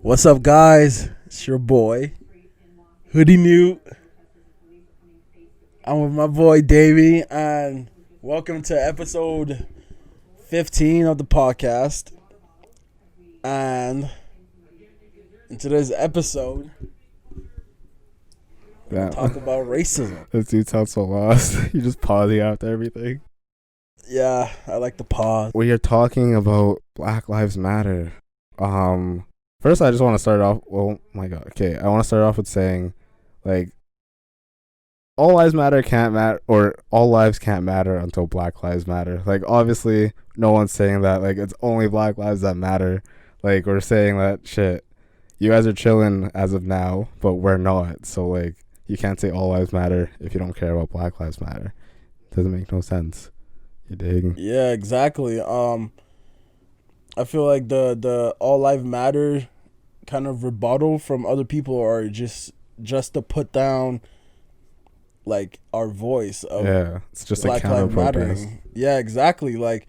What's up, guys? It's your boy, Hoodie Mute. I'm with my boy, Demi, and welcome to episode 15 of the podcast. And in today's episode, we're going to talk about racism. This dude sounds so lost. You just pausing after everything. Yeah, I like the pause. We are talking about Black Lives Matter. First, I just want to start off. Oh my god. Okay, I want to start off with saying, like, all lives matter can't matter, or all lives can't matter until Black Lives Matter. Like, obviously, no one's saying that. Like, it's only Black lives that matter. Like, we're saying that shit. You guys are chilling as of now, but we're not. So, like, you can't say all lives matter if you don't care about Black Lives Matter. Doesn't make no sense. You dig? Yeah, exactly. I feel like the all life matter kind of rebuttal from other people are just to put down like our voice of it's just Black a counter Lives protest. Mattering. Yeah, exactly. Like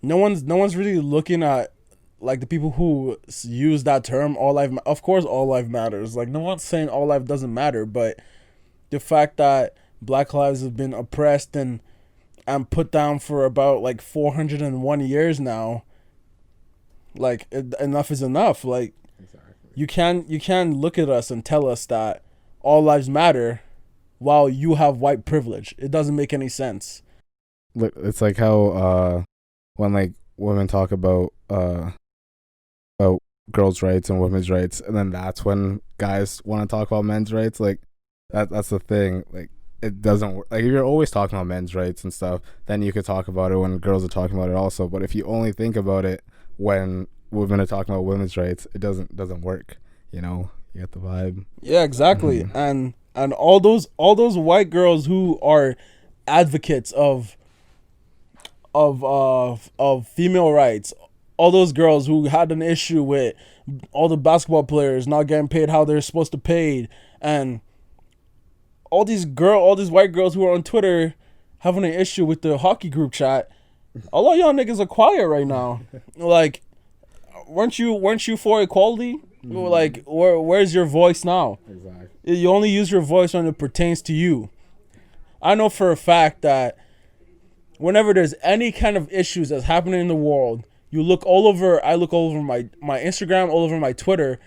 no one's really looking at like the people who use that term all life. Of course, all life matters. Like no one's saying all life doesn't matter, but the fact that Black lives have been oppressed and put down for about like 401 years now. Like enough is enough. Like Exactly. you can look at us and tell us that all lives matter while you have white privilege. It doesn't make any sense. Look, it's like how when like women talk about girls' rights and women's rights, and then that's when guys want to talk about men's rights. Like that's the thing. Like it doesn't work. Like if you're always talking about men's rights and stuff, then you could talk about it when girls are talking about it also. But if you only think about it when women are talking about women's rights, it doesn't work. You know, you get the vibe. Yeah, exactly. Mm-hmm. And all those white girls who are advocates of female rights, all those girls who had an issue with all the basketball players not getting paid how they're supposed to paid, and all these white girls who are on Twitter having an issue with the hockey group chat. A lot of y'all niggas are quiet right now. Like, weren't you for equality? Mm-hmm. Like, where's your voice now? Exactly. You only use your voice when it pertains to you. I know for a fact that whenever there's any kind of issues that's happening in the world, I look all over my Instagram, all over my Twitter.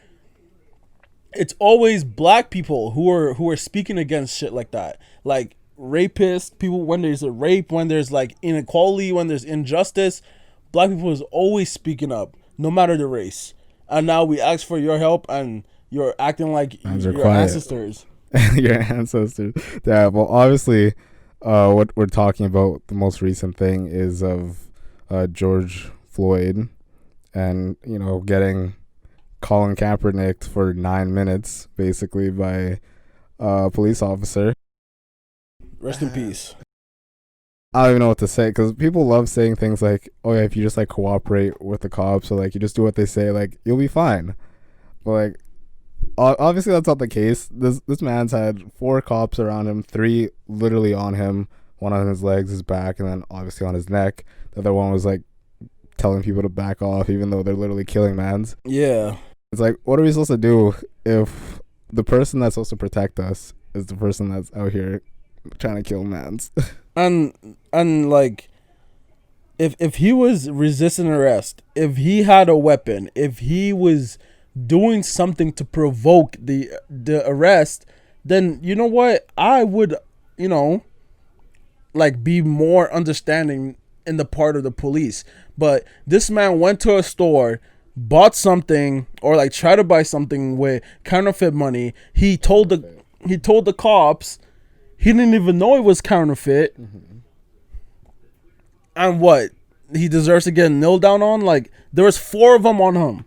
It's always black people who are speaking against shit like that. Like rapists, people, when there's a rape, when there's like inequality, when there's injustice, black people is always speaking up, no matter the race. And now we ask for your help and you're acting like your ancestors. Your ancestors. Yeah, well obviously what we're talking about, the most recent thing is of George Floyd and, you know, getting Colin Kaepernick for 9 minutes basically by a police officer. Rest in peace. I don't even know what to say, because people love saying things like, oh yeah, if you just like cooperate with the cops, or like you just do what they say, like you'll be fine. But like obviously that's not the case. This man's had 4 cops around him, 3 literally on him, 1 on his legs, his back, and then obviously on his neck. The other one was like telling people to back off even though they're literally killing mans. Yeah. It's like, what are we supposed to do if the person that's supposed to protect us is the person that's out here trying to kill mans? And like, if he was resisting arrest, if he had a weapon, if he was doing something to provoke the arrest, then you know what? I would, you know, like be more understanding in the part of the police. But this man went to a store, bought something, or like tried to buy something with counterfeit money. He told the cops he didn't even know it was counterfeit. Mm-hmm. And what? He deserves to get nailed down on? Like, there was 4 of them on him.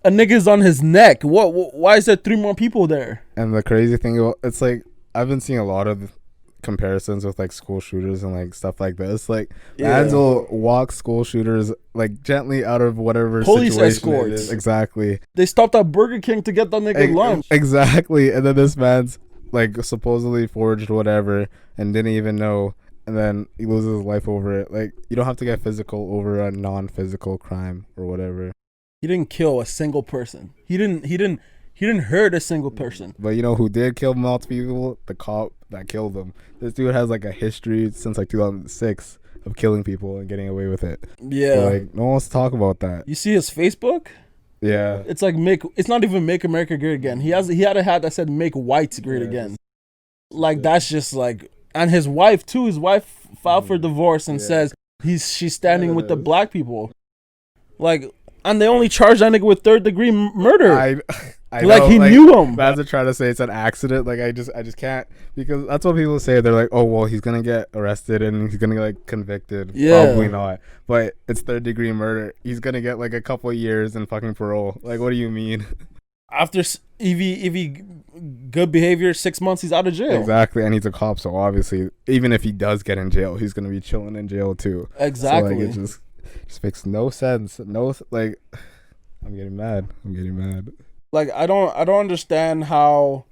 A nigga's on his neck. Why is there 3 more people there? And the crazy thing about it's like, I've been seeing a lot of comparisons with like school shooters and like stuff like this. Like mans will walk school shooters like gently out of whatever police situation escorts. It is. Exactly. They stopped at Burger King to get that nigga lunch. Exactly. And then this man's like supposedly forged whatever and didn't even know, and then he loses his life over it. Like, you don't have to get physical over a non-physical crime or whatever. He didn't kill a single person. He didn't hurt a single person. But you know who did kill multiple people? The cop that killed them. This dude has like a history since like 2006 of killing people and getting away with it. Yeah. But, like, no one wants to talk about that. You see his Facebook? Yeah. It's like it's not even make America great again. He had a hat that said make whites great again. Like that's just like, and his wife too. His wife filed for divorce and says she's standing with the black people. Like, and they only charged that nigga with 3rd-degree murder. I like know, he knew him. Fans are trying to say it's an accident. Like I just can't, because that's what people say. They're like, oh well, he's gonna get arrested and he's gonna get like convicted. Yeah. Probably not. But it's 3rd-degree murder. He's gonna get like a couple of years in fucking parole. Like what do you mean? After if he good behavior, 6 months he's out of jail. Exactly, and he's a cop, so obviously even if he does get in jail, he's gonna be chilling in jail too. Exactly. So, like, it just makes no sense. No, like I'm getting mad. Like I don't understand how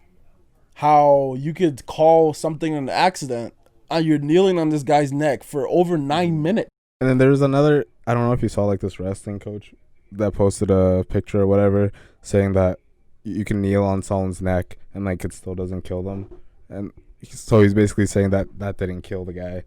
you could call something an accident and you're kneeling on this guy's neck for over 9 minutes. And then there's another, I don't know if you saw like this wrestling coach that posted a picture or whatever saying that you can kneel on someone's neck and like it still doesn't kill them. And so he's basically saying that didn't kill the guy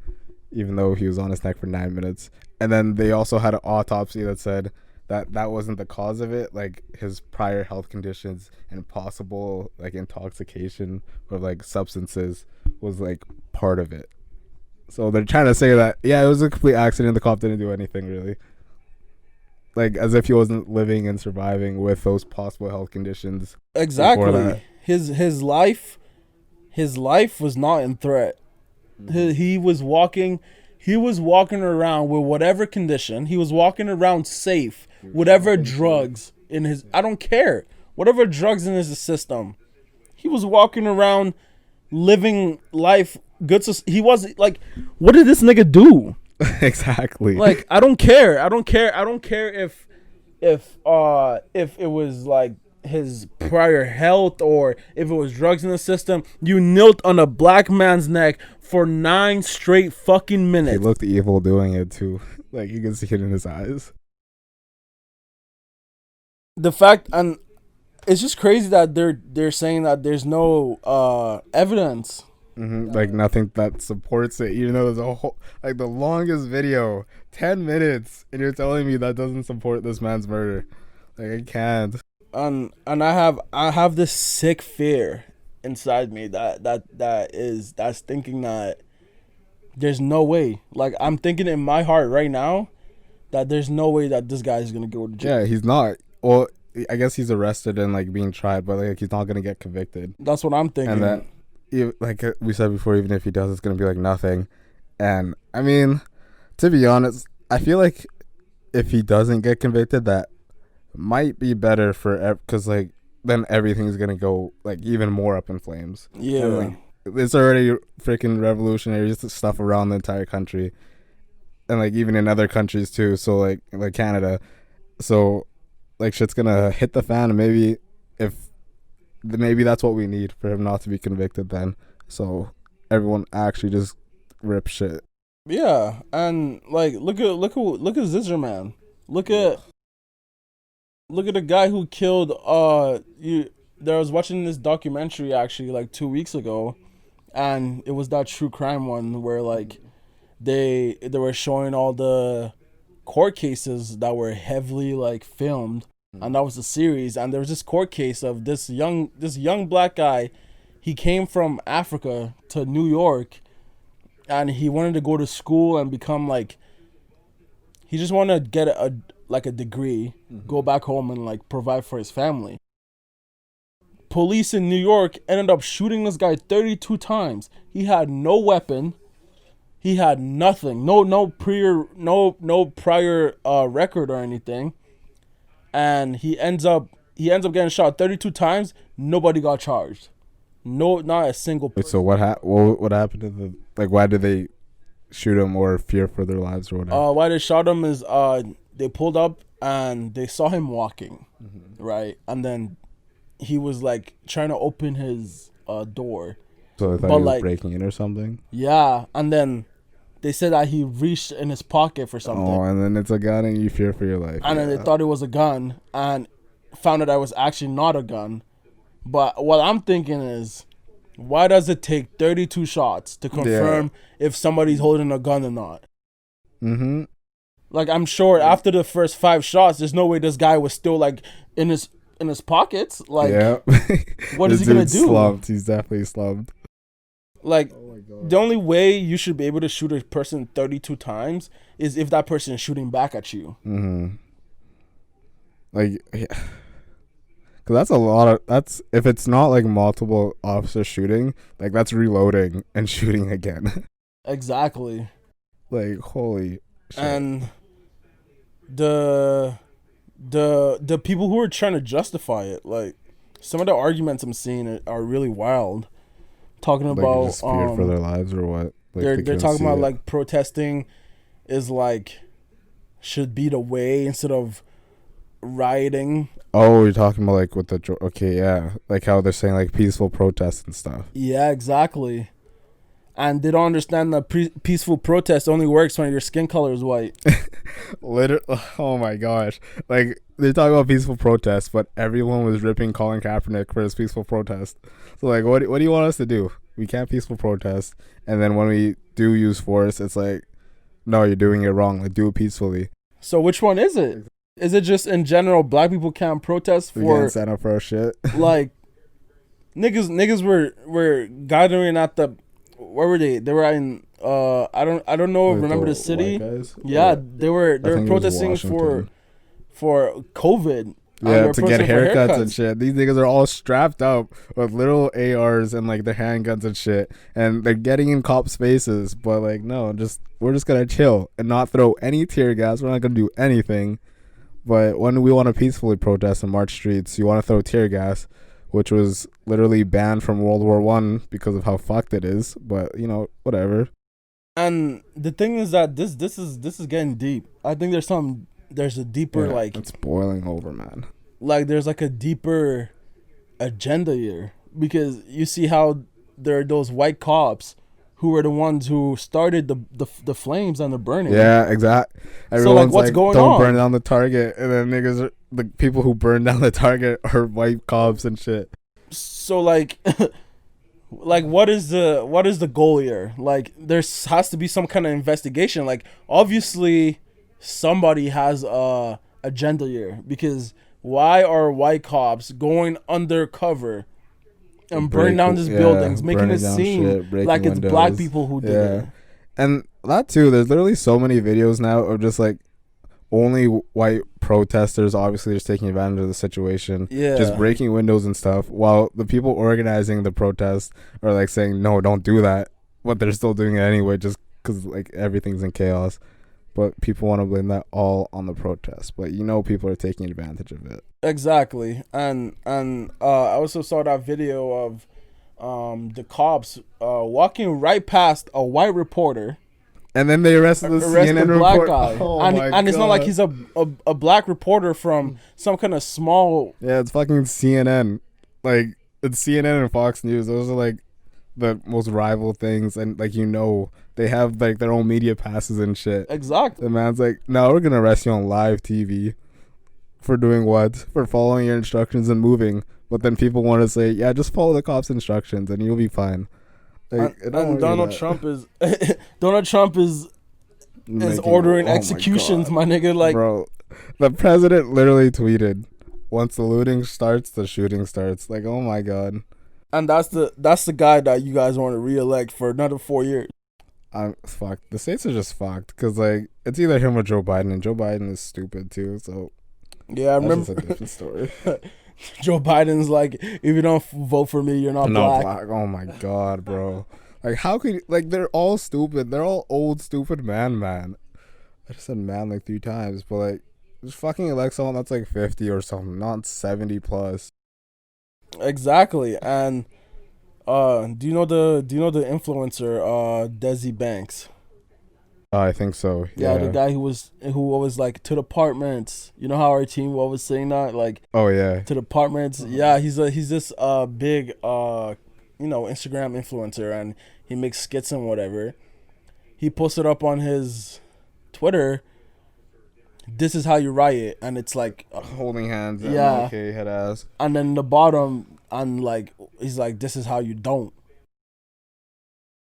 even though he was on his neck for 9 minutes. And then they also had an autopsy that said that wasn't the cause of it. Like his prior health conditions and possible like intoxication of like substances was like part of it. So they're trying to say that it was a complete accident. The cop didn't do anything really. Like as if he wasn't living and surviving with those possible health conditions. Exactly. His life was not in threat. He was walking around with whatever condition. He was walking around safe. Whatever drugs in his, I don't care. Whatever drugs in his system, he was walking around, living life good. He was like, what did this nigga do? Exactly. Like I don't care if it was like his prior health or if it was drugs in the system. You knelt on a black man's neck for 9 straight fucking minutes. He looked evil doing it too. Like you can see it in his eyes. The fact, and it's just crazy that they're saying that there's no evidence. Like nothing that supports it, even though there's a whole, like the longest video, 10 minutes, and you're telling me that doesn't support this man's murder. Like I can't. And I have this sick fear inside me that's thinking that there's no way. Like I'm thinking in my heart right now that there's no way that this guy is gonna go to jail. Yeah, he's not. Well, I guess he's arrested and like being tried, but like he's not gonna get convicted. That's what I'm thinking. And that, like we said before, even if he does, it's gonna be like nothing. And I mean, to be honest, I feel like if he doesn't get convicted, that might be better for, because like then everything's gonna go like even more up in flames. Yeah, and, like, it's already freaking revolutionary stuff around the entire country, and like even in other countries too. So like Canada, so like shit's gonna hit the fan, and maybe that's what we need for him not to be convicted then. So everyone actually just rip shit. Yeah, and like look at Zizzer, man. Look at the guy who killed I was watching this documentary actually like 2 weeks ago, and it was that true crime one where like they were showing all the court cases that were heavily like filmed, and that was the series. And there was this court case of this young black guy. He came from Africa to New York, and he wanted to go to school and become like, he just wanted to get a degree, go back home and like provide for his family. Police in New York ended up shooting this guy 32 times. He had no weapon. He had nothing. No prior record or anything. And he ends up getting shot 32 times. Nobody got charged. No, not a single person. So what happened to the, like, why did they shoot him, or fear for their lives or whatever? Why they shot him is they pulled up and they saw him walking, right? And then he was like trying to open his door. So they thought he was breaking in or something? Yeah, and then they said that he reached in his pocket for something. Oh, and then it's a gun and you fear for your life. And then they thought it was a gun and found out that it was actually not a gun. But what I'm thinking is, why does it take 32 shots to confirm if somebody's holding a gun or not? Mm-hmm. Like, I'm sure after the first 5 shots, there's no way this guy was still like in his pockets. Like, what is he gonna do? Slumped. He's definitely slumped. Like, the only way you should be able to shoot a person 32 times is if that person is shooting back at you. Mm-hmm. Like, yeah. Cause that's a lot of, that's, if it's not like multiple officers shooting, like that's reloading and shooting again. Exactly. Like, holy shit. And the people who are trying to justify it, like, some of the arguments I'm seeing are really wild. Talking like about just feared for their lives or what? Like they're talking about like protesting is like should be the way instead of rioting. Oh, you're talking about like with the okay, yeah, like how they're saying like peaceful protests and stuff. Yeah, exactly. And they don't understand that peaceful protest only works when your skin color is white. Literally, oh my gosh! Like they're talking about peaceful protests, but everyone was ripping Colin Kaepernick for his peaceful protest. So like, what do you want us to do? We can't peaceful protest, and then when we do use force, it's like, no, you're doing it wrong. Like, do it peacefully. So which one is it? Is it just in general black people can't protest for? We can't stand up for our shit. Like, niggas were gathering at the. Where were they? They were in I don't know. Like remember the city? Yeah, they were protesting for COVID. Yeah, to get haircuts and shit. These niggas are all strapped up with little ARs and like their handguns and shit, and they're getting in cops' faces. But like, no, we're just gonna chill and not throw any tear gas. We're not gonna do anything. But when we want to peacefully protest and march streets, you want to throw tear gas, which was literally banned from World War I because of how fucked it is. But you know, whatever. And the thing is that this is getting deep. I think there's a deeper like it's boiling over, man. Like there's like a deeper agenda here, because you see how there are those white cops who were the ones who started the flames and the burning. Yeah, exactly. So like, what's going on? Don't burn down the target, and then niggas are, the people who burn down the target are white cops and shit. So like, like what is the goal here? Like there has to be some kind of investigation. Like obviously somebody has a agenda here, because why are white cops going undercover and burning down these buildings, making it seem like it's black people who did it? And that too, there's literally so many videos now of just like only white protesters obviously just taking advantage of the situation, just breaking windows and stuff, while the people organizing the protest are like saying, no, don't do that, but they're still doing it anyway just because like everything's in chaos. But people want to blame that all on the protest, but you know people are taking advantage of it. Exactly. And I also saw that video of the cops walking right past a white reporter, and then they arrested the CNN black reporter. guy. Oh and it's not like he's a black reporter from some kind of small. Yeah, it's fucking CNN. Like it's CNN and Fox News. Those are like the most rival things, and like they have like their own media passes and shit. Exactly. The man's like, no, we're gonna arrest you on live TV for doing what? For following your instructions and moving. But then people want to say, yeah, just follow the cops' instructions and you'll be fine. Like, and Donald Trump is ordering executions, my nigga. Like, bro, the president literally tweeted, once the looting starts, the shooting starts. Like, oh my god. And that's the guy that you guys want to reelect for another 4 years. I'm fucked. The states are just fucked because like it's either him or Joe Biden, and Joe Biden is stupid too. So yeah, I remember. That's a different story. Joe Biden's like, if you don't vote for me, you're not black. Oh my god, bro! Like how could like they're all stupid. They're all old stupid man. I just said man like 3 times, but like just fucking elect someone that's like 50 or something, not 70 plus. Exactly. And do you know the influencer Desi Banks? I think so. Yeah, the guy who was like to the apartments. You know how our team was saying that, like, oh yeah, to the apartments. Yeah, he's this big Instagram influencer, and he makes skits and whatever. he posted up on his Twitter, "This is how you riot," and it's like, Holding hands. Yeah. Okay, head ass. and then the bottom, and like he's like, "This is how you don't."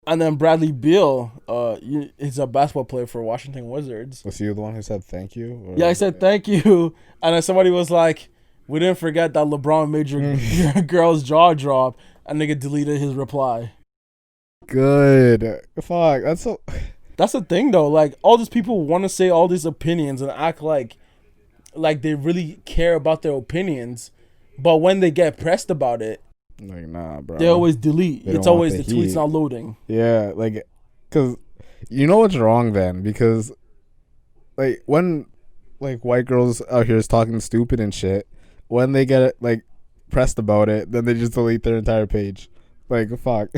And then Bradley Beal, he's a basketball player for Washington Wizards. Was he the one who said thank you? Or? Yeah, I said thank you, and then somebody was like, "We didn't forget that LeBron made your girl's jaw drop," and nigga deleted his reply. Good. Fuck. That's so. That's the thing though. Like all these people want to say all these opinions and act like they really care about their opinions, but when they get pressed about it, Like, nah, bro. they always delete. They It's don't want always the the tweet's heat. not loading. Yeah, like, cause you know what's wrong then, because like when like white girls out here is talking stupid and shit, when they get like pressed about it, then they just delete their entire page. Like, fuck.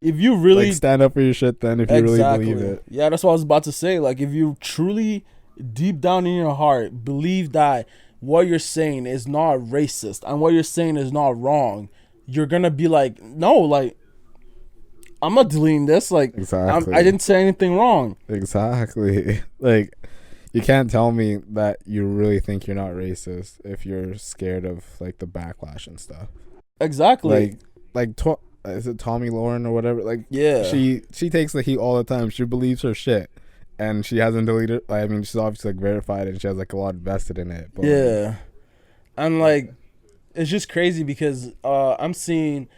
If you really Like, stand up for your shit then if you really believe it. Yeah, that's what I was about to say. Like if you truly deep down in your heart believe that what you're saying is not racist and what you're saying is not wrong, you're gonna be like, no, like I'm not deleting this. Like Exactly. I didn't say anything wrong. Exactly. Like, you can't tell me that you really think you're not racist if you're scared of like the backlash and stuff. Exactly. Is it Tommy Lauren or whatever? Like, Yeah. she takes the heat all the time. She believes her shit, and she hasn't deleted. I mean, she's obviously like verified and she has like a lot invested in it. But Yeah. And like it's just crazy because I'm seeing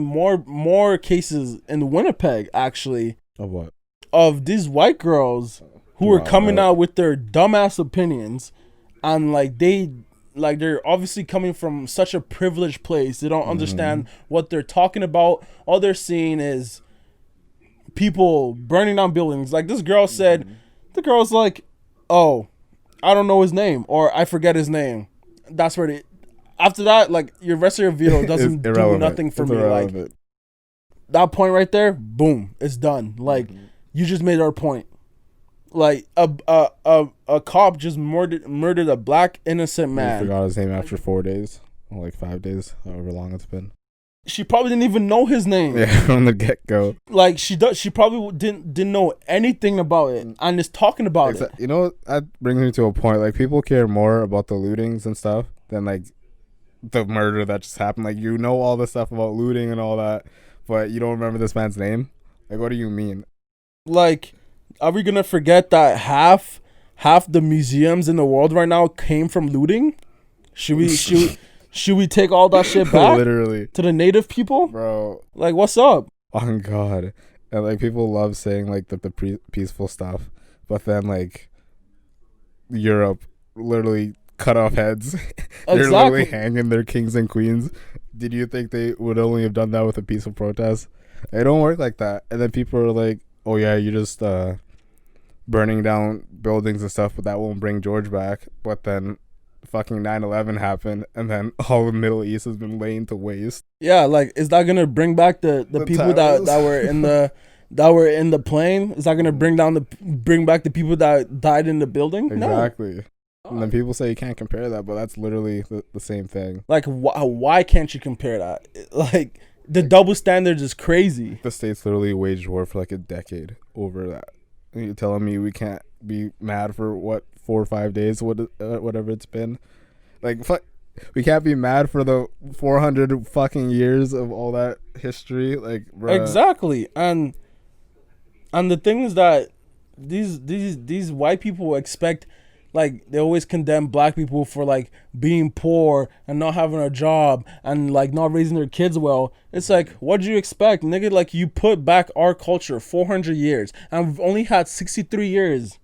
more cases in Winnipeg actually of what? of these white girls who are Wow, coming right. out with their dumbass opinions, and they're obviously coming from such a privileged place. They don't understand what they're talking about. All they're seeing is people burning down buildings. Like this girl said, the girl's like, "Oh, I don't know his name," or "I forget his name." That's where after that, like your rest of your video doesn't do irrelevant. nothing for It's me. Like irrelevant. that point right there, boom, it's done. Like you just made our point. Like a cop just murdered a black innocent I man. forgot his name after 4 days, or like 5 days, however long it's been. She probably didn't even know his name. Yeah, from the get go. Like she probably didn't know anything about it and is talking about it. You know, that brings me to a point. Like, people care more about the lootings and stuff than like the murder that just happened. Like, you know all the stuff about looting and all that, but you don't remember this man's name. Like, what do you mean? Like, are we gonna forget that half the museums in the world right now came from looting? Should we take all that shit back Literally, to the native people? bro. Like, what's up? On God. And like, people love saying like the peaceful stuff, but then like Europe literally cut off heads. They're literally Exactly. hanging their kings and queens. Did you think they would only have done that with a peaceful protest? It don't work like that. And then people are like, "Oh yeah, you're just burning down buildings and stuff, but that won't bring George back." But then fucking 9/11 happened, and then all the Middle East has been laying to waste. Yeah, like, is that gonna bring back the people that were in the plane? Is that gonna bring back the people that died in the building? No. Exactly. And then people say you can't compare that, but that's literally the same thing. Like, why can't you compare that? Like, the double standards is crazy. The states literally waged war for like a decade over that. And you're telling me we can't be mad for what, 4 or 5 days, whatever it's been? Like, fuck, we can't be mad for the 400 fucking years of all that history. Like, bruh. Exactly. And the thing is that these white people expect, like, they always condemn black people for like being poor and not having a job and like not raising their kids well. It's like, what do you expect, nigga? Like, you put back our culture 400 years and we've only had 63 years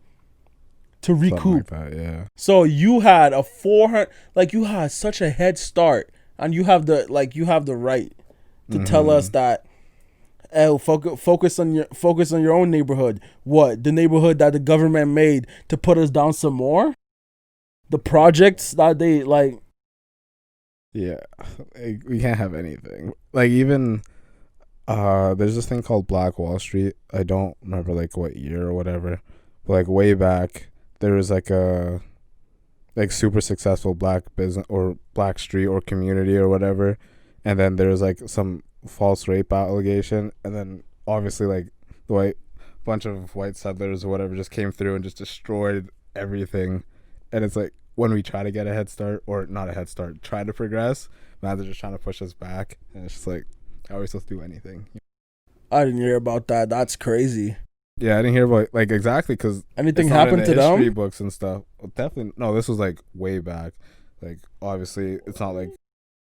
to Something recoup. like that, yeah. So you had a 400, like, you had such a head start, and you have the right to tell us that, oh, focus on your own neighborhood. What? The neighborhood that the government made to put us down some more? The projects that they like. Yeah, like, we can't have anything. Like, even there's this thing called Black Wall Street. I don't remember like what year or whatever, but like way back there was like a like super successful black business or black street or community or whatever, and then there was like some false rape allegation, and then obviously like the white bunch of white settlers or whatever just came through and just destroyed everything. And it's like when we try to get a head start, or not a head start, try to progress, man, they're just trying to push us back. And it's just like, how are we supposed to do anything? I didn't hear about that. That's crazy. Yeah, I didn't hear about, like, exactly, because anything happened to them? History books and stuff. Well, definitely. No, this was like way back. Like, obviously, it's not like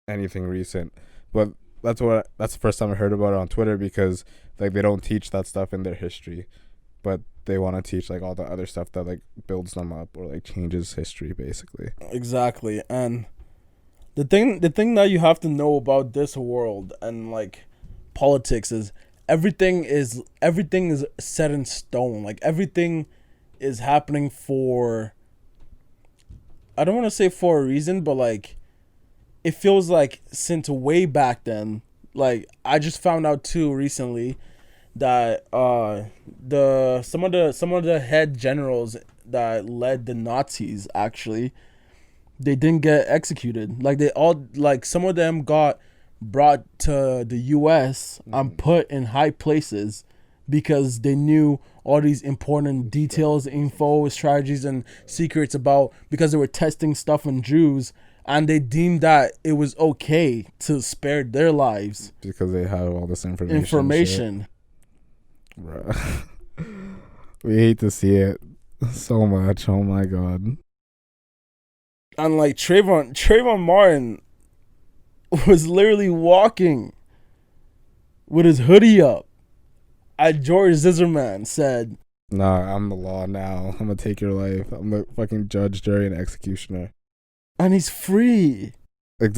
anything recent. But that's the first time I heard about it on Twitter, because like they don't teach that stuff in their history, but they want to teach like all the other stuff that like builds them up or like changes history, basically. Exactly. And the thing that you have to know about this world and like politics is everything is set in stone. Like everything is happening for, I don't want to say for a reason, but like it feels like since way back then. Like I just found out too recently that some of the head generals that led the Nazis, actually, they didn't get executed. Like they all, like some of them got brought to the US and put in high places because they knew all these important details, info, strategies, and secrets about, because they were testing stuff on Jews, and they deemed that it was okay to spare their lives because they have all this information. Bro. We hate to see it so much. Oh my god. And like Trayvon Martin was literally walking with his hoodie up at George Zimmerman said, "Nah, I'm the law now. I'm gonna take your life. I'm the fucking judge, jury, and executioner." And he's free. Like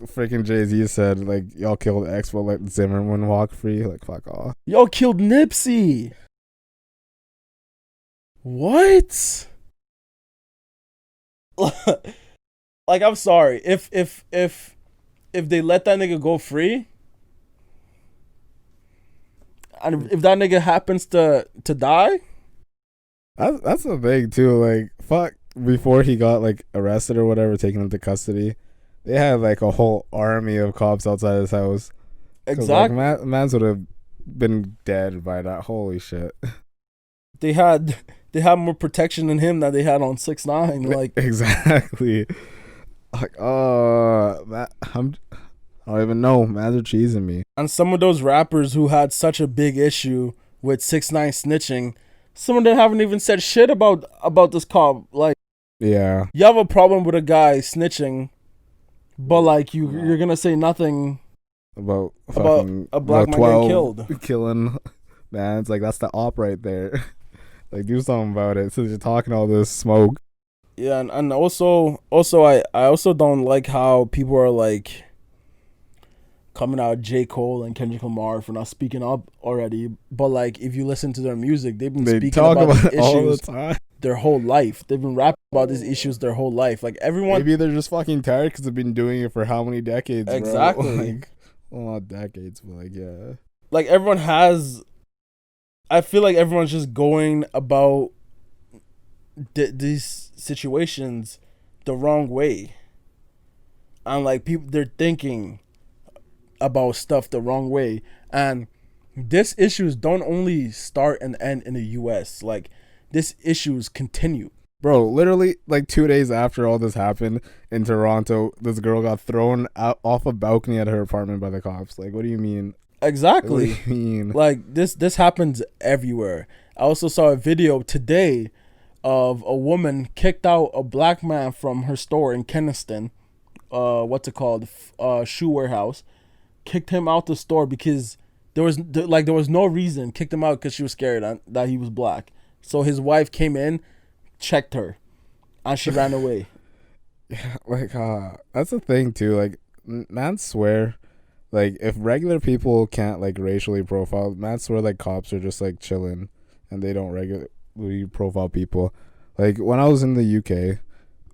freaking Jay-Z said, like, y'all killed X, but let Zimmerman walk free. Like, fuck off. Y'all killed Nipsey. What? Like, I'm sorry. If they let that nigga go free, and if that nigga happens to die, that's the thing too. Like, fuck. Before he got like arrested or whatever, taken into custody, they had like a whole army of cops outside his house. Exactly. Like, man's would have been dead by that. Holy shit. They had more protection than him that they had on 6ix9ine. Like, exactly. Like, I don't even know. Man's are cheesing me. And some of those rappers who had such a big issue with 6ix9ine snitching, some of them haven't even said shit about this cop. Like, yeah, you have a problem with a guy snitching, but like you're gonna say nothing about a black man getting killed, killing. Man, it's like, that's the op right there. Like, do something about it. Since you're talking all this smoke. Yeah, and also I also don't like how people are like coming out J. Cole and Kendrick Lamar for not speaking up already. But like, if you listen to their music, they've been speaking about these issues all the time. Their whole life. They've been rapping about these issues their whole life. Like, everyone, maybe they're just fucking tired because they've been doing it for how many decades? Exactly. Bro? Like, well, not decades, but like, yeah. Like, everyone has. I feel like everyone's just going about these situations the wrong way, and like people, they're thinking about stuff the wrong way, and these issues don't only start and end in the US. Like, these issues continue. Bro, literally like 2 days after all this happened in Toronto, this girl got thrown out off a balcony at her apartment by the cops. Like, what do you mean? Exactly. What do you mean? Like, this happens everywhere. I also saw a video today of a woman kicked out a black man from her store in Keniston. What's it called? Shoe warehouse. Kicked him out the store because there was no reason. Kicked him out because she was scared that he was black. So his wife came in, checked her, and she ran away. Yeah, like, that's the thing too. Like, man, swear, like, if regular people can't like racially profile, man, swear like cops are just like chilling and they don't regularly profile people. Like, when I was in the UK,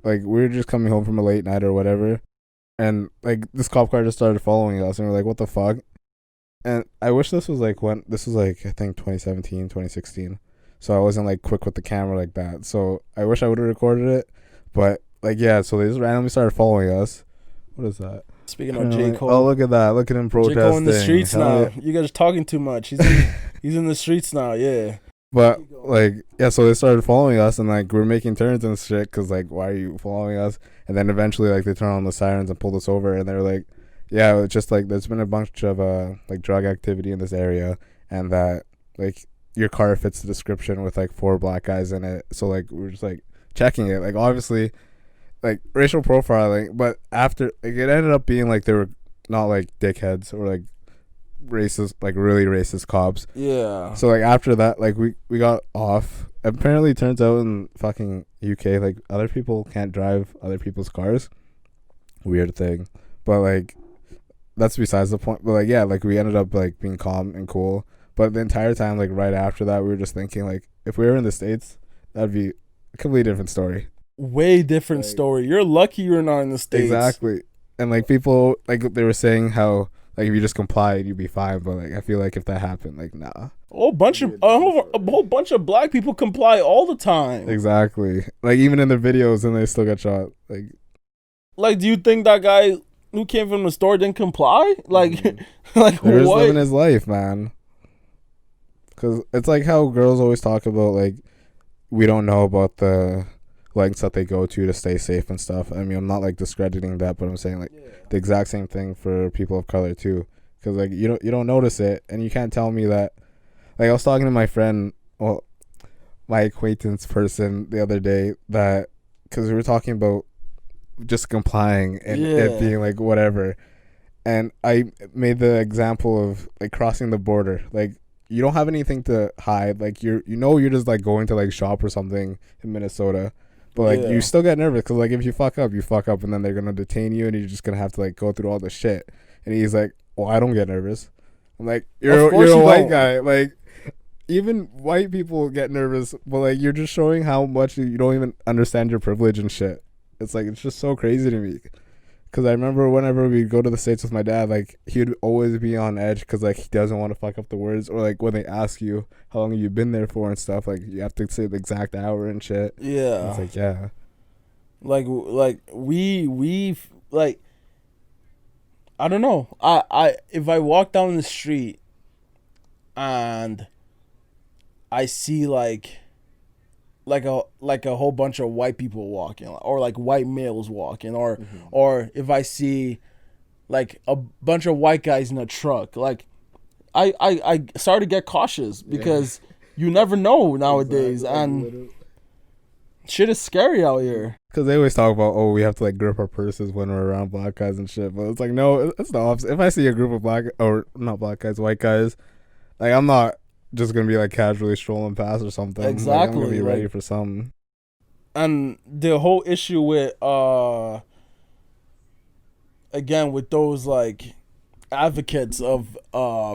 like, we were just coming home from a late night or whatever, and like this cop car just started following us, and we're like, what the fuck? And I wish this was like I think 2017, 2016. So I wasn't like quick with the camera like that. So I wish I would have recorded it. But like, yeah, so they just randomly started following us. What is that? Speaking of J. Cole. Oh, look at that. Look at him protesting. J. Cole in the streets Hell now. yeah. You guys are talking too much. He's in the streets now, yeah. But, like, yeah, so they started following us, and, like, we're making turns and shit, because, like, why are you following us? And then eventually, like, they turn on the sirens and pulled us over, and they're like, yeah, it's just, like, there's been a bunch of, like, drug activity in this area, and that, like, your car fits the description with, like, 4 black guys in it. So, like, we're just, like, checking it. Like, obviously, like, racial profiling, but after, like, it ended up being, like, they were not, like, dickheads or, like, racist, like, really racist cops. Yeah. So, like, after that, like, we got off. Apparently, it turns out in fucking UK, like, other people can't drive other people's cars. Weird thing. But, like, that's besides the point. But, like, yeah, like, we ended up, like, being calm and cool. But the entire time, like, right after that, we were just thinking, like, if we were in the States, that'd be a completely different story. Way different story. You're lucky you're not in the States. Exactly. And, like, people, like, they were saying how, like, if you just complied, you'd be fine. But, like, I feel like if that happened, like, nah. A whole bunch of black people comply all the time. Exactly. Like, even in their videos, and they still got shot. Like, do you think that guy who came from the store didn't comply? Like, like they're just what? living his life, man. Because it's like how girls always talk about, like, we don't know about the lengths that they go to stay safe and stuff. I mean, I'm not, like, discrediting that, but I'm saying, like, the exact same thing for people of color too. Because, like, you don't notice it, and you can't tell me that. Like, I was talking to my friend, well, my acquaintance person the other day, that because we were talking about just complying and it being, like, whatever, and I made the example of, like, crossing the border. Like, you don't have anything to hide. Like, you're just, like, going to, like, shop or something in Minnesota, but, like, you still get nervous because, like, if you fuck up, and then they're gonna detain you, and you're just gonna have to, like, go through all the shit. And he's like, well, I don't get nervous. I'm like, you're a white guy. Like, even white people get nervous, but, like, you're just showing how much you don't even understand your privilege and shit. It's like, it's just so crazy to me. Because I remember whenever we'd go to the States with my dad, like, he would always be on edge because, like, he doesn't want to fuck up the words. Or, like, when they ask you how long have you been there for and stuff, like, you have to say the exact hour and shit. Yeah. And it's like, yeah. Like we like, I don't know. I if I walk down the street and I see like a whole bunch of white people walking, or like white males walking, or if I see like a bunch of white guys in a truck, like I start to get cautious because you never know nowadays. Exactly. And shit is scary out here. Because they always talk about, oh, we have to, like, grip our purses when we're around black guys and shit. But it's like, no, it's the opposite. If I see a group of white guys, like, I'm not just going to be, like, casually strolling past or something. Exactly. Like, I'm going to be ready for something. And the whole issue with, again, with those, like, advocates of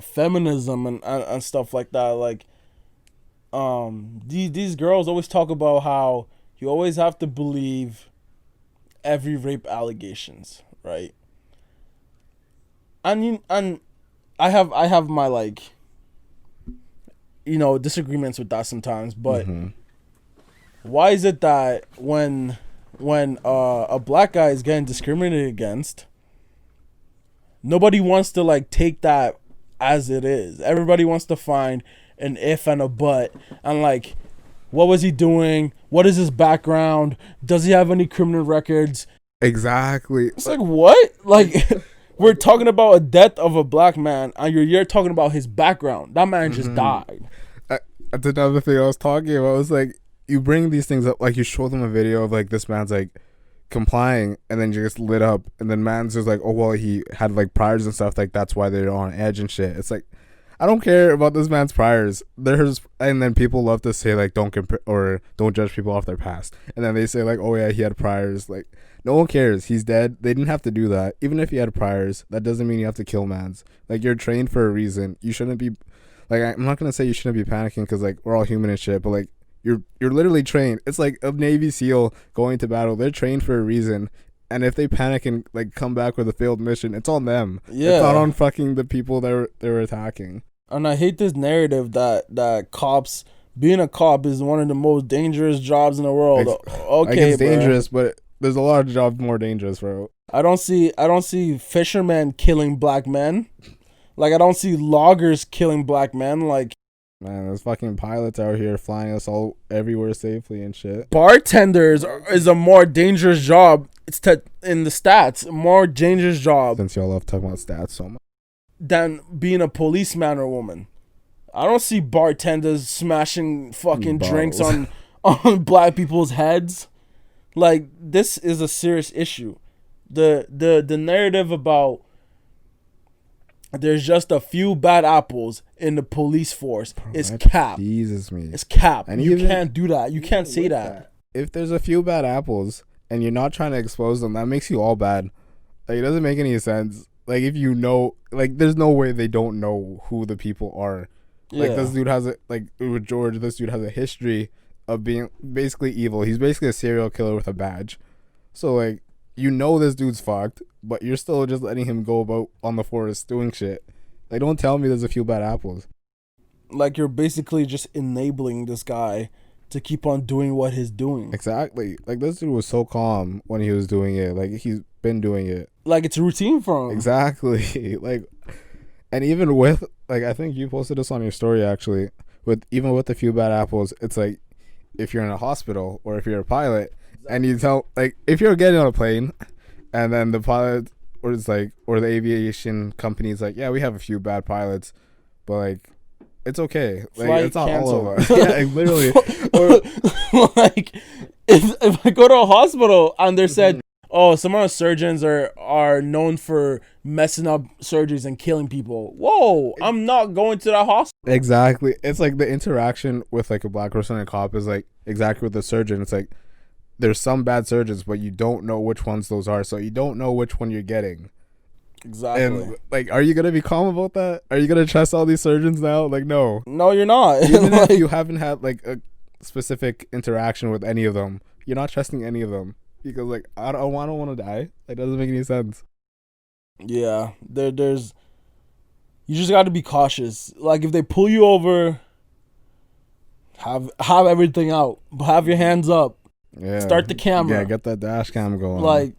feminism and stuff like that, like, these girls always talk about how you always have to believe every rape allegations, right? And I have my, like, disagreements with that sometimes, but why is it that when a black guy is getting discriminated against, nobody wants to, like, take that as it is? Everybody wants to find an if and a but, and, like, what was he doing? What is his background? Does he have any criminal records? Exactly. It's like, what? Like, we're talking about a death of a black man, and you're talking about his background. That man just died. That's another thing I was talking about. It was like, you bring these things up, like, you show them a video of, like, this man's, like, complying, and then you just lit up, and then man's just like, oh, well, he had, like, priors and stuff, like, that's why they're on edge and shit. It's like, I don't care about this man's priors. And then people love to say, like, don't compare or don't judge people off their past. And then they say, like, oh yeah, he had priors. Like, no one cares. He's dead. They didn't have to do that. Even if he had priors, that doesn't mean you have to kill mans. Like, you're trained for a reason. You shouldn't be, like, I'm not gonna say you shouldn't be panicking because, like, we're all human and shit, but, like, you're literally trained. It's like a Navy SEAL going to battle. They're trained for a reason. And if they panic and, like, come back with a failed mission, it's on them. Yeah. It's not on fucking the people they were attacking. And I hate this narrative that being a cop is one of the most dangerous jobs in the world. Okay, like, it's dangerous, but there's a lot of jobs more dangerous, bro. I don't see fishermen killing black men. Like, I don't see loggers killing black men. Like, Man, there's fucking pilots out here flying us all everywhere safely and shit. bartenders is a more dangerous job. It's in the stats, more dangerous job Since y'all love talking about stats so much. than being a policeman or woman. I don't see bartenders smashing fucking drinks on black people's heads. Like, this is a serious issue. The narrative about there's just a few bad apples in the police force is cap. Jesus me. It's cap. And you even- can't do that. You can't say that. If there's a few bad apples and you're not trying to expose them, that makes you all bad. Like, it doesn't make any sense. Like, if you know, like, there's no way they don't know who the people are. Like, this dude has with George, this dude has a history of being basically evil. He's basically a serial killer with a badge. So, like, you know this dude's fucked, but you're still just letting him go about on the forest doing shit. Like, don't tell me there's a few bad apples. Like, you're basically just enabling this guy to keep on doing what he's doing. Exactly. Like, this dude was so calm when he was doing it. Like, he's been doing it. Like, it's routine for him. Exactly. Like, and even with, like, I think you posted this on your story, actually. Even with a few bad apples, it's like, if you're in a hospital or if you're a pilot, and you tell, like, if you're getting on a plane and then the pilot or the aviation company's like, yeah, we have a few bad pilots, but like, it's okay. Like, Flight it's not cancel. all of us. Yeah, literally. Like, if I go to a hospital and they're said, oh, some of the surgeons are known for messing up surgeries and killing people. Whoa, I'm not going to that hospital. Exactly. It's like the interaction with like a black person and a cop is like exactly with the surgeon. It's like, there's some bad surgeons, but you don't know which ones those are, so you don't know which one you're getting. Exactly. And like, are you gonna be calm about that? Are you gonna trust all these surgeons now? Like, no. No, you're not. Even Like, if you haven't had like a specific interaction with any of them, you're not trusting any of them because like, I don't want to die. Like, doesn't make any sense. yeah, there's. You just got to be cautious. Like, if they pull you over, have everything out. Have your hands up. Yeah. Start the camera. Yeah, get that dash cam going. Like,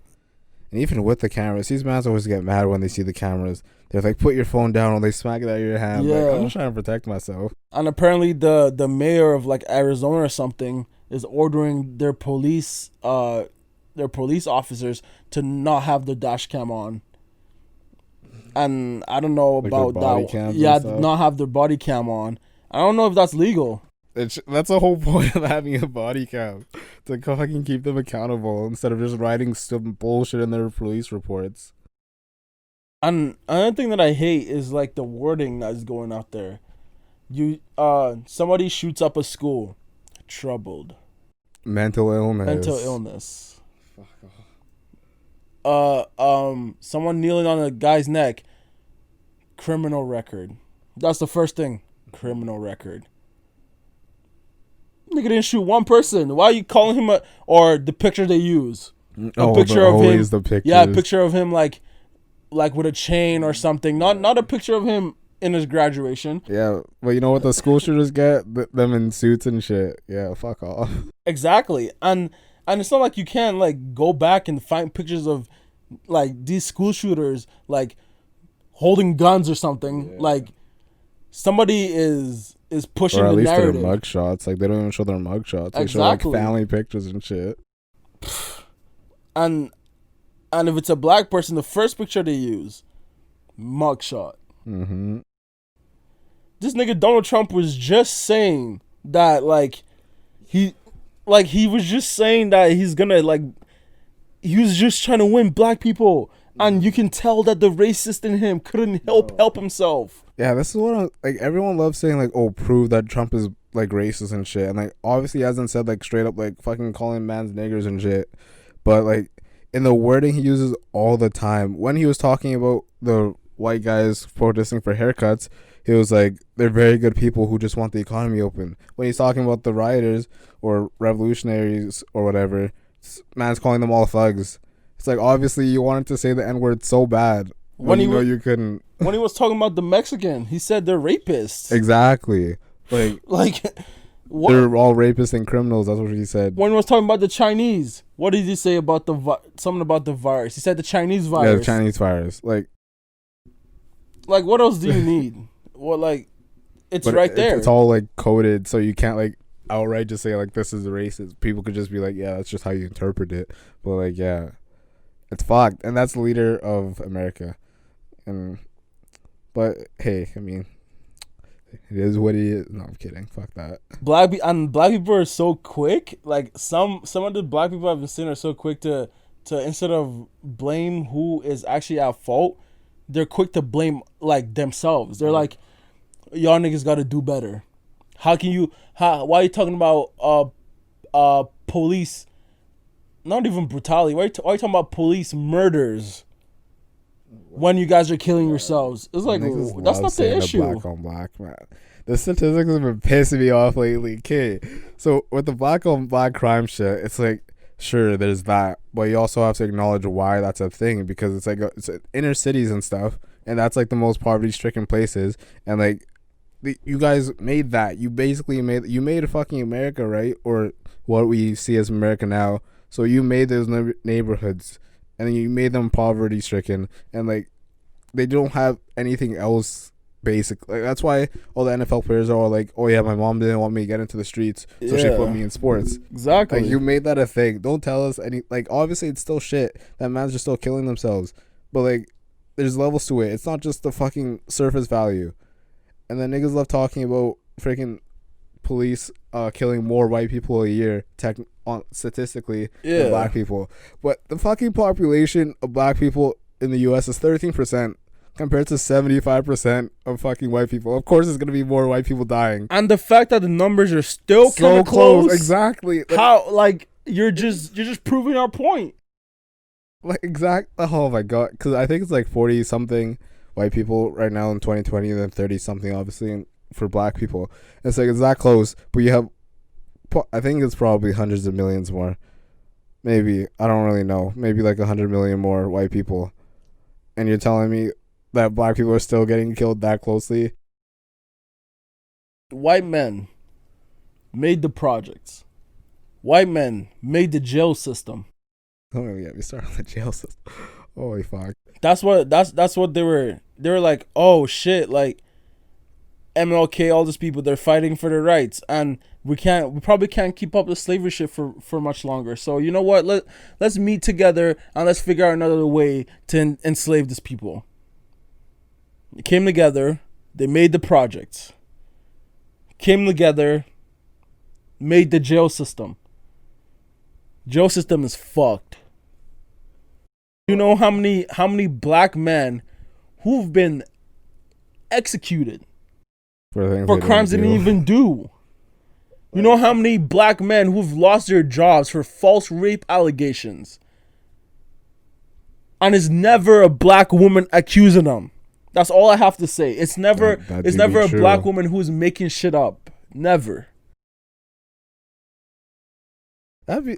and even with the cameras, these mans always get mad when they see the cameras. They're like, put your phone down, or they smack it out of your hand. Yeah. Like, I'm just trying to protect myself. and apparently the mayor of like Arizona or something is ordering their police officers to not have the dash cam on. And I don't know Like about their body that. cams Yeah, and stuff? not have their body cam on. I don't know if that's legal. That's the whole point of having a body cam, to fucking keep them accountable instead of just writing some bullshit in their police reports. And another thing that I hate is like the wording that's going out there. Somebody shoots up a school, troubled, Mental illness. Someone kneeling on a guy's neck, criminal record. That's the first thing, criminal record. Nigga didn't shoot one person. Why are you calling him or the picture they use? A picture of him. Always the pictures. Yeah, a picture of him like with a chain or something. Not a picture of him in his graduation. Yeah, but you know what the school shooters get? Them in suits and shit. Yeah, fuck off. Exactly. And it's not like you can like go back and find pictures of like these school shooters like holding guns or something. Yeah. Like somebody is pushing or at the least narrative. their mugshots. Like, they don't even show their mugshots. They show like family pictures and shit. And if it's a black person, the first picture they use, mugshot. Mm-hmm. This nigga Donald Trump was just saying that he was just saying that he's gonna he was just trying to win black people, and you can tell that the racist in him couldn't help himself. Yeah, this is what everyone loves saying, like, oh, prove that Trump is like racist and shit, and like obviously he hasn't said like straight up like fucking calling mans niggers and shit, but like in the wording he uses all the time. When he was talking about the white guys protesting for haircuts, he was like, they're very good people who just want the economy open. When he's talking about the rioters or revolutionaries or whatever, man's calling them all thugs. It's like, obviously you wanted to say the N-word so bad when you know you couldn't. When he was talking about the Mexican, he said they're rapists. Exactly. Like What? They're all rapists and criminals. That's what he said. When he was talking about the Chinese, what did he say about something about the virus? He said the Chinese virus. Yeah, the Chinese virus. Like what else do you need? What, like, it's right there. It's all like coded, so you can't like outright just say like this is racist. People could just be like, yeah, that's just how you interpret it. But like, yeah, it's fucked, and that's the leader of America. But hey, I mean, it is what it is. No, I'm kidding. Fuck that. Black people are so quick. Like some of the black people I've been seeing are so quick to instead of blame who is actually at fault, they're quick to blame like themselves. They're like, y'all niggas got to do better. Why are you talking about police? Not even brutality. Why are you talking about police murders when you guys are killing yourselves? It's like, that's not the issue. Black on black, man. The statistics have been pissing me off lately. Okay, so with the black on black crime shit, it's like, sure, there's that, but you also have to acknowledge why that's a thing, because it's like it's inner cities and stuff, and that's like the most poverty-stricken places, and like you guys made that. You basically made fucking America, right? Or what we see as America now. So you made those neighborhoods, and then you made them poverty-stricken, and like they don't have anything else. Basically, that's why all the NFL players are all like, "Oh yeah, my mom didn't want me to get into the streets, so she put me in sports." Exactly. Like, you made that a thing. Don't tell us any. Like, obviously, it's still shit. That man's just still killing themselves, but like, there's levels to it. It's not just the fucking surface value. And then niggas love talking about freaking police killing more white people a year, statistically, than black people. But the fucking population of black people in the U.S. is 13%. Compared to 75% of fucking white people. Of course, there's going to be more white people dying. And the fact that the numbers are still so close. Exactly. How, like, you're just proving our point. Like, oh my God. Because I think it's like 40-something white people right now in 2020, and then 30-something, obviously, for black people. It's like, it's that close. But you have, I think it's probably hundreds of millions more. Maybe. I don't really know. Maybe like 100 million more white people. And you're telling me that black people are still getting killed that closely? White men made the projects. White men made the jail system. Oh yeah, we started on the jail system. Holy fuck. That's what they were like, oh shit, like MLK, all these people, they're fighting for their rights, and we probably can't keep up the slavery shit for much longer. So you know what? Let's meet together and let's figure out another way to enslave these people. They came together, they made the projects. Came together, made the jail system. Jail system is fucked. You know how many black men who've been executed for crimes they didn't even do? You know how many black men who've lost their jobs for false rape allegations? And it's never a black woman accusing them. That's all I have to say. It's never a black woman who's making shit up. Never.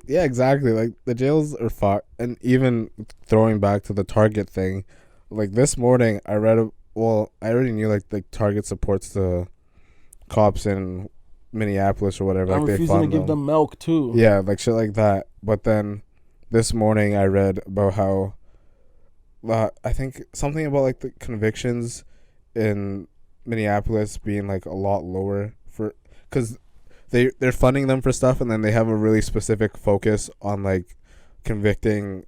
Yeah, exactly. Like, the jails are fucked. And even throwing back to the Target thing, like this morning I read I already knew like Target supports the cops in Minneapolis or whatever. I'm refusing to give them milk too. Yeah, like shit like that. But then this morning I read about how I think something about like the convictions in Minneapolis being like a lot lower because they're funding them for stuff, and then they have a really specific focus on like convicting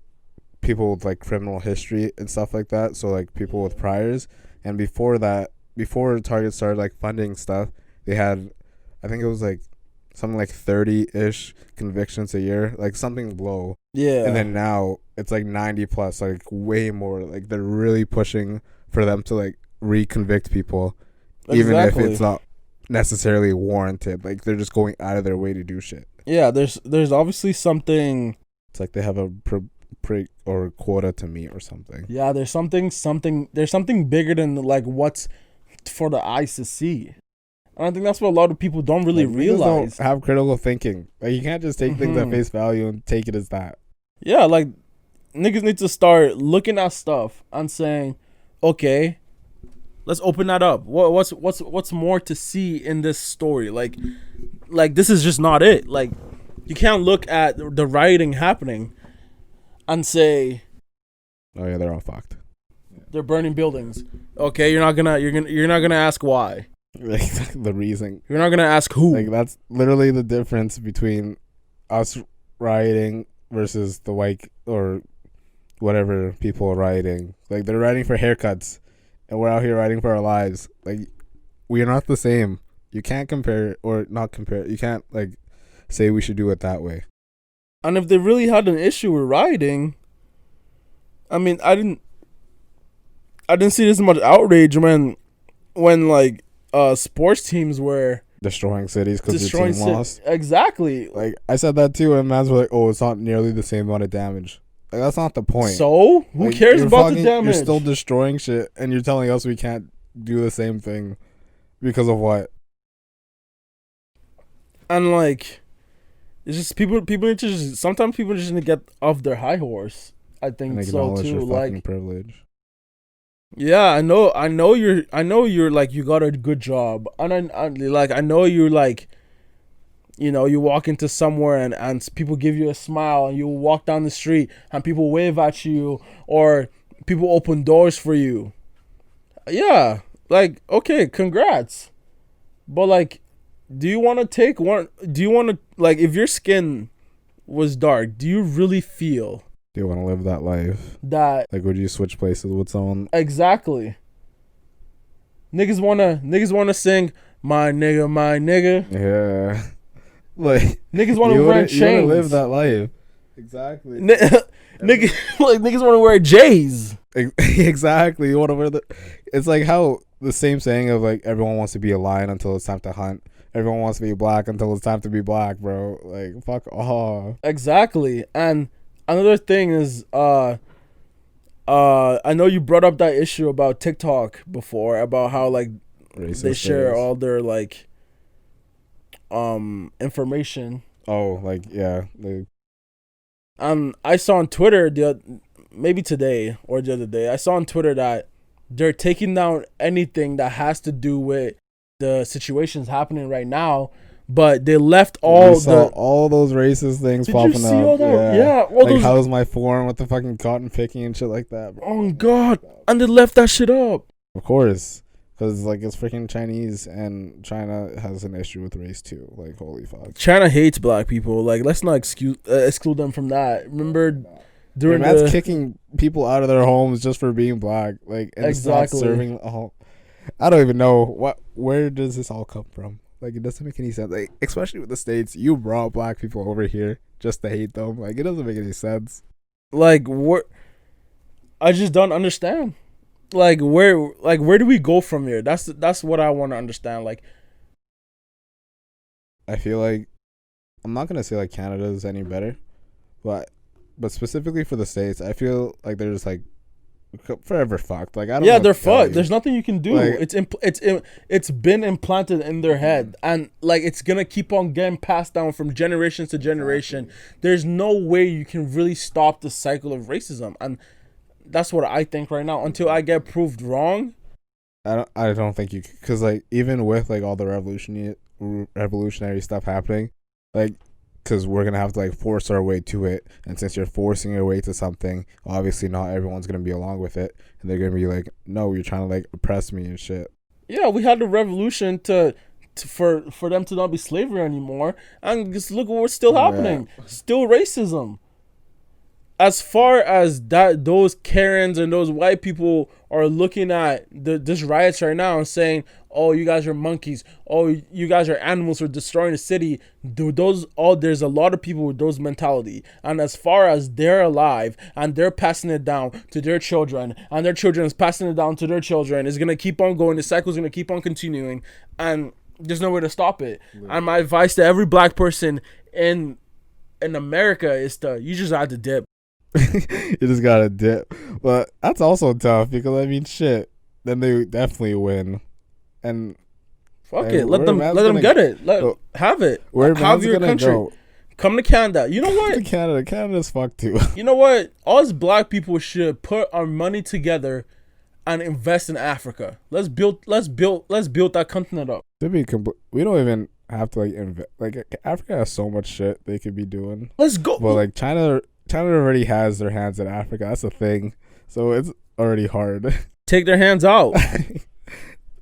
people with like criminal history and stuff like that. So like people with priors. And before Target started like funding stuff, they had, I think it was like something like 30-ish convictions a year, like something low. Yeah. And then now it's like 90 plus, like way more. Like they're really pushing for them to like reconvict people, even if it's not necessarily warranted. Like they're just going out of their way to do shit. Yeah, there's obviously something. It's like they have a or quota to meet or something. Yeah, there's something bigger than like what's for the eyes to see. And I think that's what a lot of people don't really realize. Don't have critical thinking. Like you can't just take things at face value and take it as that. Yeah, like niggas need to start looking at stuff and saying, okay, Let's open that up. What's more to see in this story? Like this is just not it. Like, you can't look at the rioting happening and say, oh yeah, they're all fucked. they're burning buildings. Okay, you're not gonna ask why. Like the reason. You're not gonna ask who. Like that's literally the difference between us rioting versus the white or whatever people rioting. Like they're rioting for haircuts, and we're out here rioting for our lives. Like we are not the same. You can't compare or not compare. You can't like say we should do it that way. And if they really had an issue with rioting, I mean, I didn't see this much outrage when like sports teams were destroying cities because your team lost. Exactly. Like I said that too, and man's were like, "Oh, it's not nearly the same amount of damage." Like that's not the point. So who like, cares about the damage? You're still destroying shit, and you're telling us we can't do the same thing because of what? And like, it's just people need to just, sometimes people just need to get off their high horse. I think and so too. Your like privilege. Yeah, I know you're like, you got a good job, and I know you're like, you know, you walk into somewhere and people give you a smile, and you walk down the street and people wave at you, or people open doors for you. Yeah, like, okay, congrats. But like, do you want to like, if your skin was dark, do you really feel do you want to live that life? That like, would you switch places with someone? Exactly. Niggas wanna sing my nigga. Yeah. Like niggas wanna wear chains. You wanna live that life. Exactly. Niggas wanna wear J's. Exactly. You wanna wear it's like how the same saying of like everyone wants to be a lion until it's time to hunt. Everyone wants to be black until it's time to be black, bro. Like fuck off. Exactly. And another thing is, I know you brought up that issue about TikTok before, about how like racist they share all their like information. Oh, like yeah. I saw on Twitter maybe today or the other day, I saw on Twitter that they're taking down anything that has to do with the situations happening right now. But they left all those racist things popping up. Did you see all that? Yeah. Like, how's my form with the fucking cotton picking and shit like that, bro. Oh, God. And they left that shit up. Of course. Because, like, it's freaking Chinese, and China has an issue with race, too. Like, holy fuck. China hates black people. Like, let's not exclude them from that. Remember during that's kicking people out of their homes just for being black. Like, and exactly. It's not serving... I don't even know. Where does this all come from? Like, it doesn't make any sense. Like, especially with the States, you brought black people over here just to hate them. Like, it doesn't make any sense. Like, I just don't understand. Like, where do we go from here? That's what I want to understand. Like, I feel like, I'm not gonna say like Canada is any better, but specifically for the States, I feel like they're just like forever fucked. Like, I don't know. Yeah, they're fucked. There's nothing you can do. Like, it's been implanted in their head, and like, it's gonna keep on getting passed down from generation to generation. Exactly. There's no way you can really stop the cycle of racism, and that's what I think right now. Until I get proved wrong, I don't think you, because like, even with like all the revolutionary stuff happening, like, because we're going to have to like force our way to it. And since you're forcing your way to something, obviously not everyone's going to be along with it. And they're going to be like, no, you're trying to like oppress me and shit. Yeah, we had the revolution for them to not be slavery anymore. And just look at what's still happening. Yeah. Still racism. As far as that, those Karens and those white people are looking at this riots right now and saying, "Oh, you guys are monkeys. Oh, you guys are animals for destroying the city." There's a lot of people with those mentality. And as far as they're alive and they're passing it down to their children, and their children is passing it down to their children, it's gonna keep on going. The cycle's gonna keep on continuing, and there's no way to stop it. Yeah. And my advice to every black person in America is you just have to dip. You just gotta dip. But that's also tough because I mean, shit. Then they definitely win, and fuck it. Let them get it. Have it. Have your country. Go? Come to Canada. You know what? Canada's fucked too. You know what? Us black people should put our money together and invest in Africa. Let's build that continent up. We don't even have to like invest. Like Africa has so much shit they could be doing. Let's go. But like China already has their hands in Africa. That's the thing. So it's already hard. Take their hands out.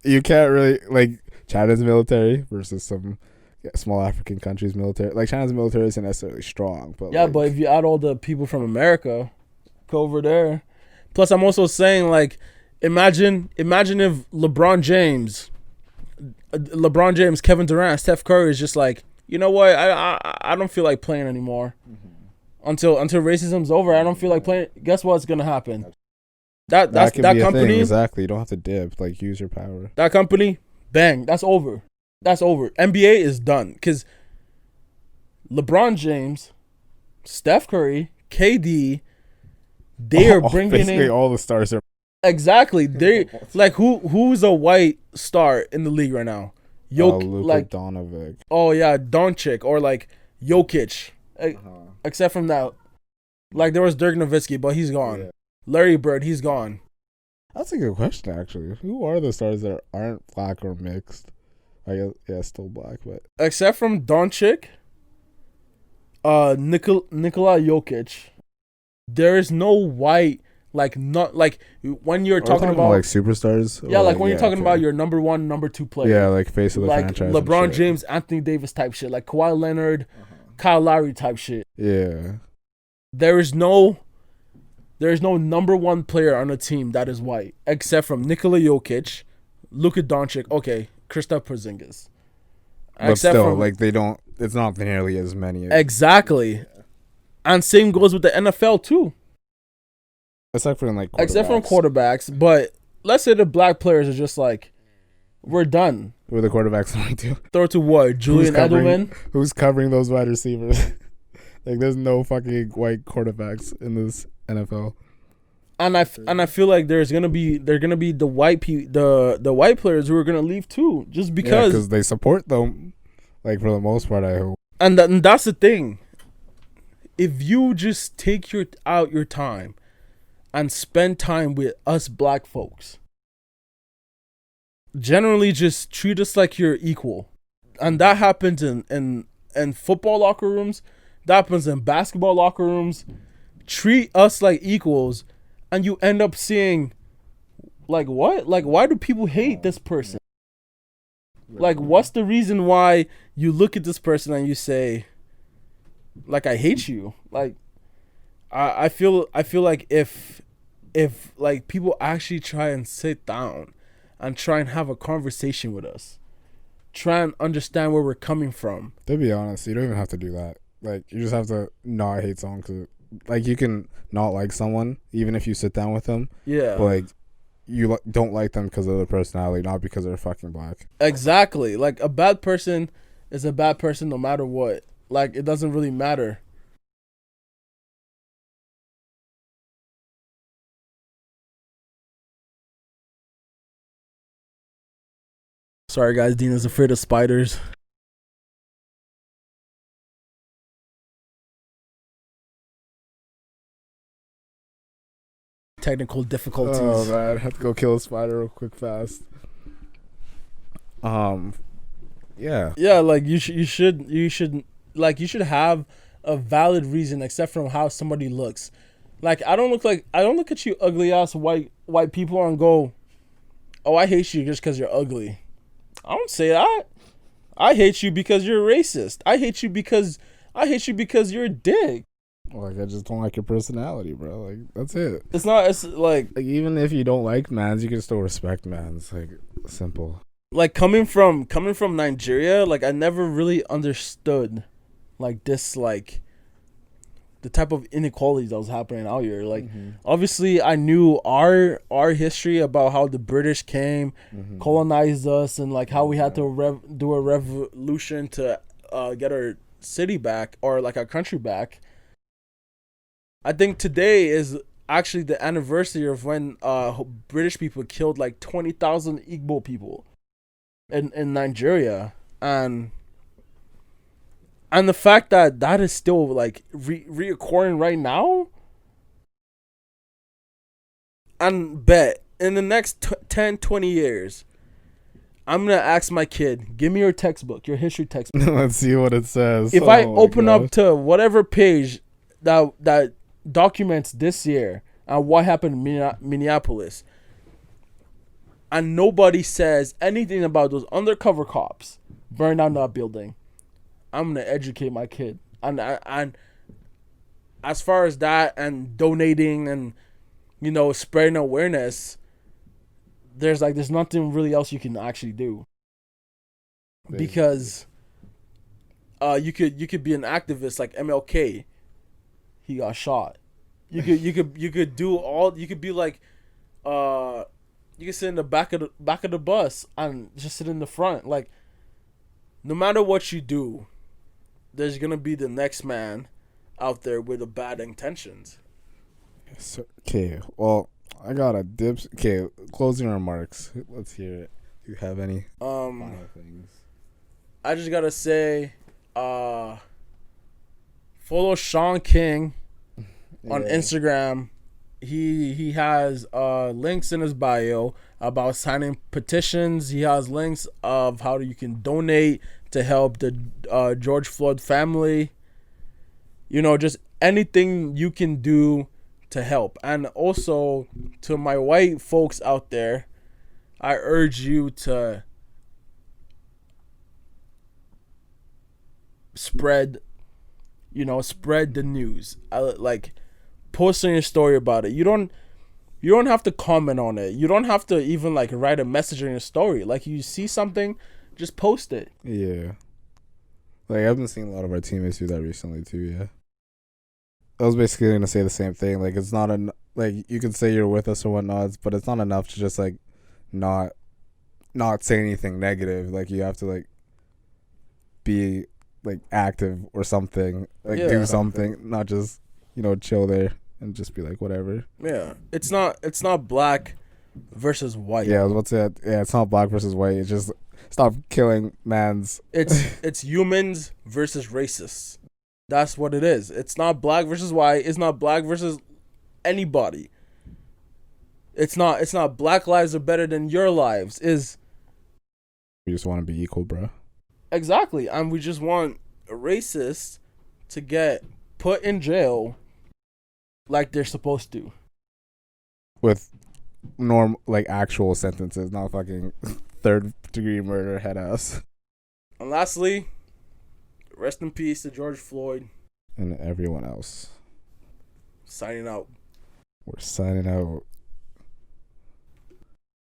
You can't really like China's military versus some small African countries' military. Like China's military isn't necessarily strong, but yeah, but if you add all the people from America, go over there. Plus, I'm also saying like, imagine if LeBron James, Kevin Durant, Steph Curry is just like, you know what, I don't feel like playing anymore. Until racism's over, I don't feel like playing. Guess what's gonna happen? That company, exactly. You don't have to dip. Like use your power. That company, bang, that's over. That's over. NBA is done because LeBron James, Steph Curry, KD, they are bringing in all the stars are exactly. They like who's a white star in the league right now? Luka like Doncic. Oh yeah, Doncic or like Jokic. Except from that, like there was Dirk Nowitzki, but he's gone. Yeah. Larry Bird, he's gone. That's a good question, actually. Who are the stars that aren't black or mixed? I guess, yeah, still black, but except from Doncic, Nikola Jokic, there is no white, like not like when you're talking about like superstars. Yeah, like when you're talking about your number one, number two player. Yeah, like face of the like franchise. LeBron James, Anthony Davis type shit, like Kawhi Leonard, Kyle Lowry type shit. Yeah, there is no number one player on a team that is white except from Nikola Jokic, Luka Doncic. Okay. Kristaps Porzingis. But still, like they don't. It's not nearly as many. Exactly, and same goes with the NFL too. Except for quarterbacks, but let's say the black players are just like, we're done. Who are the quarterbacks going to? Throw to what? Julian Edelman. Who's covering those wide receivers? Like, there's no fucking white quarterbacks in this NFL. And I feel like they're gonna be the white the white players who are gonna leave too, just because they support them, like for the most part. I hope. And that's the thing. If you just take your time, and spend time with us black folks, generally just treat us like you're equal, and that happens in football locker rooms, that happens in basketball locker rooms. Treat us like equals. And you end up seeing, like, what? Like, why do people hate this person? Like, what's the reason why you look at this person and you say, like, I hate you? Like, I feel like if like people actually try and sit down and try and have a conversation with us, try and understand where we're coming from. To be honest, you don't even have to do that. Like, you just have to not hate someone because, like, you can not like someone even if you sit down with them. Yeah. But, like, you don't like them because of their personality, not because they're fucking black. Exactly. Like, a bad person is a bad person no matter what. Like, it doesn't really matter. Sorry, guys. Dina's afraid of spiders. Technical difficulties. Oh man, I have to go kill a spider real quick, fast. Yeah. Yeah, like you should have a valid reason, except from how somebody looks. Like I don't look at you ugly ass white people and go, oh, I hate you just because you're ugly. I don't say that. I hate you because you're racist. I hate you because you're a dick. Like, I just don't like your personality, bro. Like, that's it. It's like even if you don't like mans, you can still respect mans. Like, simple. Like coming from Nigeria, like I never really understood like this, like the type of inequalities that was happening out here. Like obviously I knew our history about how the British came, colonized us, and like how we had to do a revolution to get our city back, or like our country back. I think today is actually the anniversary of when British people killed like 20,000 Igbo people in Nigeria, and the fact that is still like reoccurring right now, and bet in the next 10, 20 years, I'm going to ask my kid, give me your textbook, your history textbook. Let's see what it says. If I open up to whatever page that documents this year and what happened in Minneapolis, and nobody says anything about those undercover cops burning down that building, I'm going to educate my kid. And as far as that and donating and, spreading awareness, there's nothing really else you can actually do. Because you could be an activist like MLK. He got shot. You could do all. You could be like, you could sit in the back of the bus and just sit in the front. Like, no matter what you do, there's gonna be the next man out there with the bad intentions. So, okay, well, I got a dips. Okay, closing remarks. Let's hear it. Do you have any final things? I just gotta say, follow Sean King on Instagram. He has links in his bio about signing petitions. He has links of how you can donate to help the George Floyd family. Just anything you can do to help. And also, to my white folks out there, I urge you to spread the news. Post on your story about it. You don't have to comment on it. You don't have to even write a message in your story. You see something, just post it. Yeah. I've been seeing a lot of our teammates do that recently too, yeah. I was basically going to say the same thing. It's not you can say you're with us or whatnot, but it's not enough to just not say anything negative. You have to be active or something. Do something, not just chill there and just be whatever. Yeah, it's not black versus white. Yeah, I was about to say that. Yeah, it's not black versus white. It's just stop killing mans. It's humans versus racists. That's what it is. It's not black versus white. It's not black versus anybody. It's not black lives are better than your lives. We just want to be equal, bro. Exactly. And we just want racists to get put in jail like they're supposed to. With actual sentences, not fucking third-degree murder head ass. And lastly, rest in peace to George Floyd. And everyone else. Signing out. We're signing out.